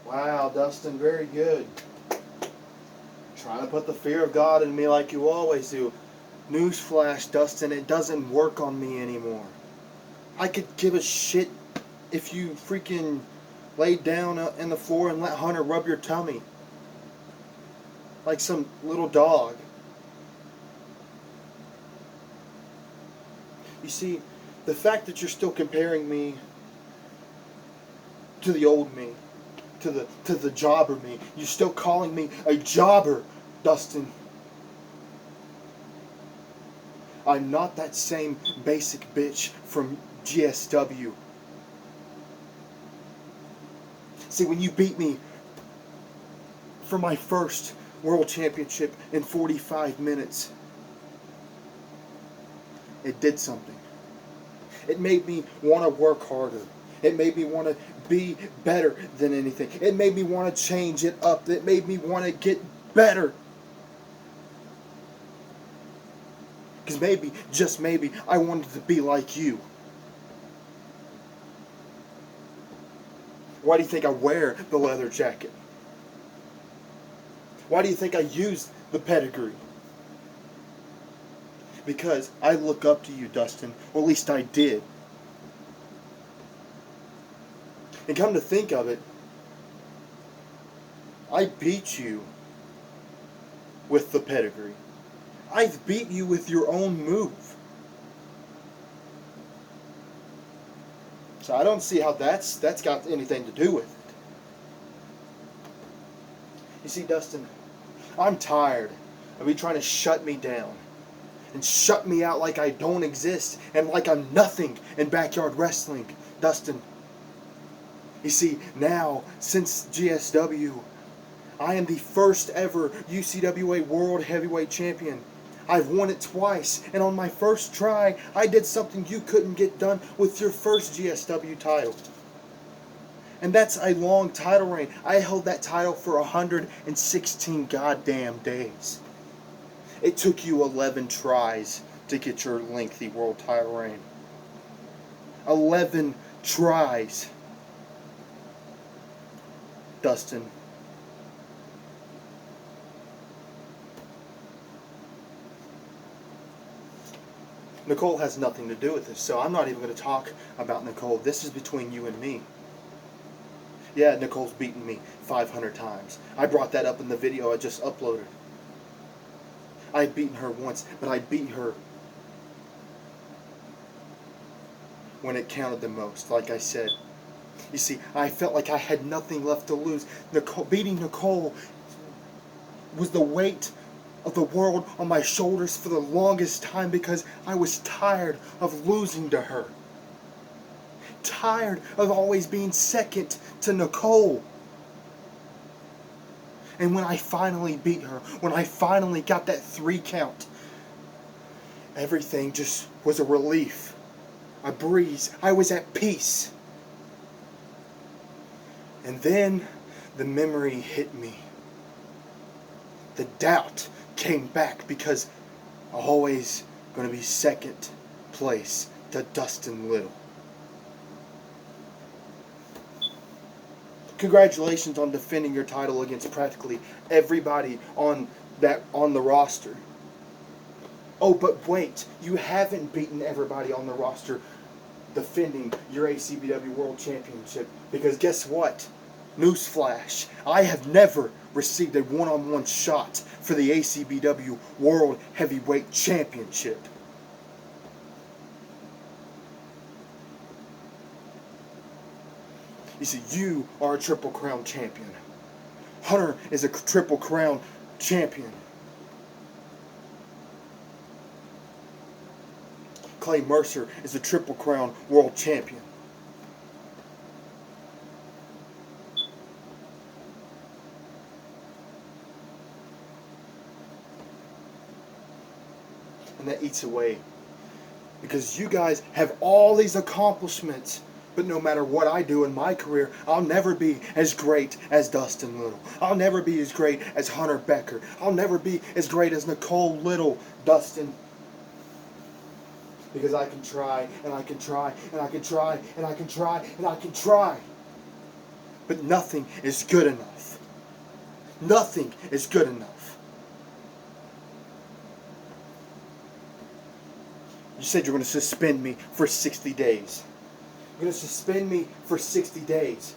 Wow, Dustin, very good. Trying to put the fear of God in me like you always do. Newsflash, Dustin, it doesn't work on me anymore. I could give a shit if you freaking laid down in the floor and let Hunter rub your tummy. Like some little dog. You see, the fact that you're still comparing me to the old me, to the jobber me, you're still calling me a jobber, Dustin. I'm not that same basic bitch from GSW. See, when you beat me for my first world championship in 45 minutes, it did something. It made me want to work harder. It made me want to be better than anything. It made me want to change it up. It made me want to get better. Because maybe, just maybe, I wanted to be like you. Why do you think I wear the leather jacket? Why do you think I use the pedigree? Because I look up to you, Dustin. Or at least I did. And come to think of it, I beat you with the pedigree. I've beat you with your own move. So I don't see how that's got anything to do with it. You see, Dustin, I'm tired of you trying to shut me down and shut me out like I don't exist and like I'm nothing in backyard wrestling. Dustin, you see, now, since GSW, I am the first ever UCWA World Heavyweight Champion. I've won it twice, and on my first try, I did something you couldn't get done with your first GSW title. And that's a long title reign. I held that title for 116 goddamn days. It took you 11 tries to get your lengthy world title reign. 11 tries. Dustin. Nicole has nothing to do with this, so I'm not even going to talk about Nicole. This is between you and me. Yeah, Nicole's beaten me 500 times. I brought that up in the video I just uploaded. I had beaten her once, but I beat her when it counted the most, like I said. You see, I felt like I had nothing left to lose. Beating Nicole was the weight of the world on my shoulders for the longest time because I was tired of losing to her. Tired of always being second to Nicole. And when I finally beat her, when I finally got that 3 count, everything just was a relief, a breeze. I was at peace. And then the memory hit me. The doubt came back because I'm always going to be second place to Dustin Little. Congratulations on defending your title against practically everybody on the roster. Oh, but wait, you haven't beaten everybody on the roster defending your ACBW World Championship, because guess what? Newsflash, I have never received a one-on-one shot for the ACBW World Heavyweight Championship. You see, you are a Triple Crown champion. Hunter is a Triple Crown champion. Clay Mercer is a Triple Crown world champion. And that eats away. Because you guys have all these accomplishments. But no matter what I do in my career, I'll never be as great as Dustin Little. I'll never be as great as Hunter Becker. I'll never be as great as Nicole Little, Dustin. Because I can try, and I can try, and I can try, and I can try, and I can try. But nothing is good enough. Nothing is good enough. You said you're going to suspend me for 60 days. You're going to suspend me for 60 days.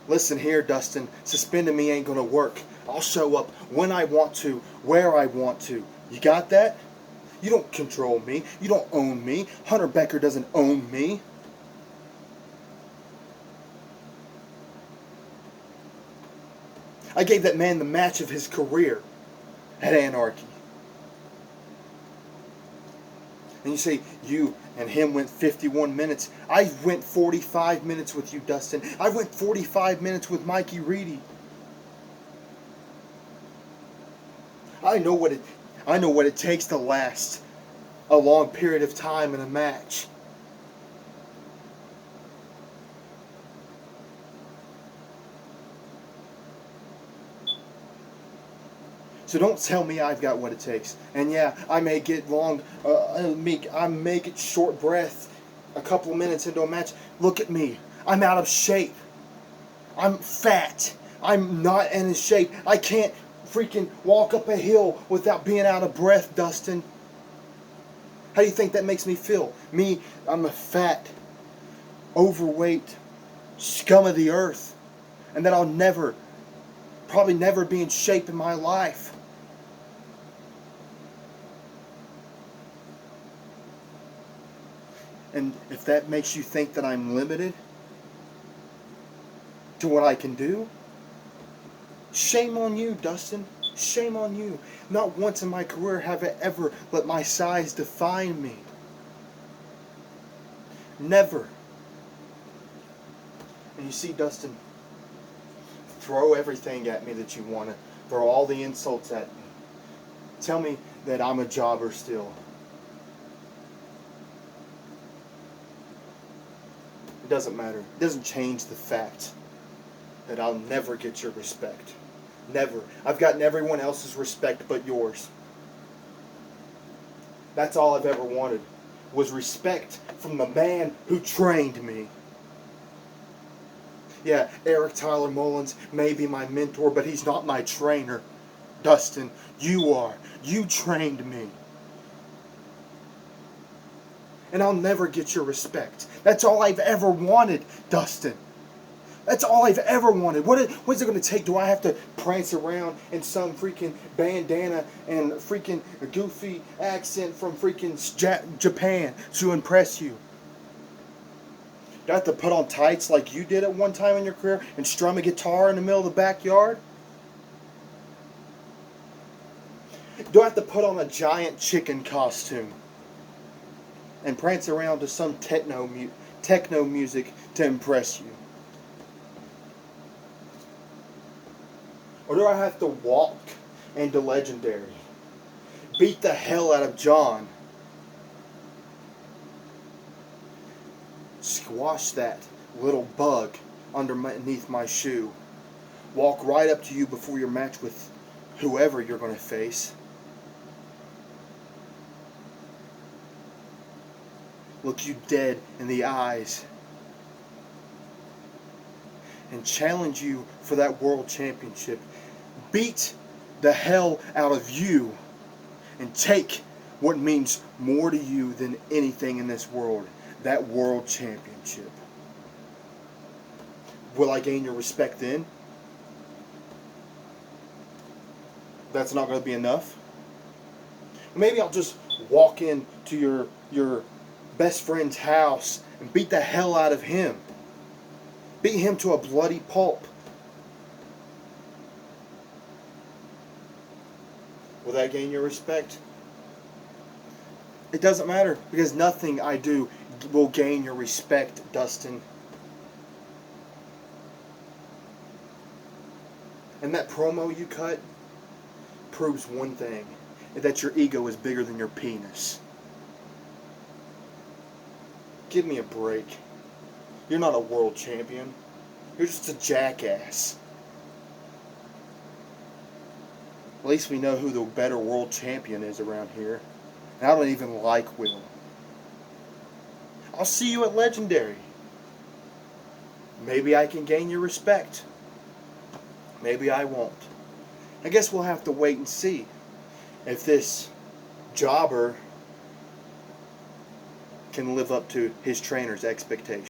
Listen here, Dustin. Suspending me ain't going to work. I'll show up when I want to, where I want to. You got that? You don't control me. You don't own me. Hunter Becker doesn't own me. I gave that man the match of his career at Anarchy. And you say you and him went 51 minutes. I went 45 minutes with you, Dustin. I went 45 minutes with Mikey Reedy. I know what it takes to last a long period of time in a match. So don't tell me I've got what it takes. And yeah, I may get I may get short breath a couple of minutes into a match. Look at me. I'm out of shape. I'm fat. I'm not in shape. I can't freaking walk up a hill without being out of breath, Dustin. How do you think that makes me feel? Me, I'm a fat, overweight scum of the earth. And that I'll probably never be in shape in my life. And if that makes you think that I'm limited to what I can do, shame on you, Dustin. Shame on you. Not once in my career have I ever let my size define me. Never. And you see, Dustin, throw everything at me that you want to. Throw all the insults at me. Tell me that I'm a jobber still. It doesn't matter. It doesn't change the fact that I'll never get your respect. Never. I've gotten everyone else's respect but yours. That's all I've ever wanted, was respect from the man who trained me. Yeah, Eric Tyler Mullins may be my mentor, but he's not my trainer. Dustin, you are. You trained me. And I'll never get your respect. That's all I've ever wanted, Dustin. That's all I've ever wanted. What is it going to take? Do I have to prance around in some freaking bandana and freaking goofy accent from freaking Japan to impress you? Do I have to put on tights like you did at one time in your career and strum a guitar in the middle of the backyard? Do I have to put on a giant chicken costume and prance around to some techno music to impress you? Or do I have to walk into Legendary, beat the hell out of John, squash that little bug underneath my shoe, walk right up to you before your match with whoever you're going to face, look you dead in the eyes, and challenge you for that world championship, beat the hell out of you, and take what means more to you than anything in this world, that world championship. Will I gain your respect then? That's not going to be enough? Maybe I'll just walk into your best friend's house and beat the hell out of him. Beat him to a bloody pulp. Will that gain your respect? It doesn't matter, because nothing I do will gain your respect, Dustin. And that promo you cut proves one thing, that your ego is bigger than your penis. Give me a break. You're not a world champion. You're just a jackass. At least we know who the better world champion is around here. And I don't even like Will. I'll see you at Legendary. Maybe I can gain your respect. Maybe I won't. I guess we'll have to wait and see if this jobber can live up to his trainer's expectations.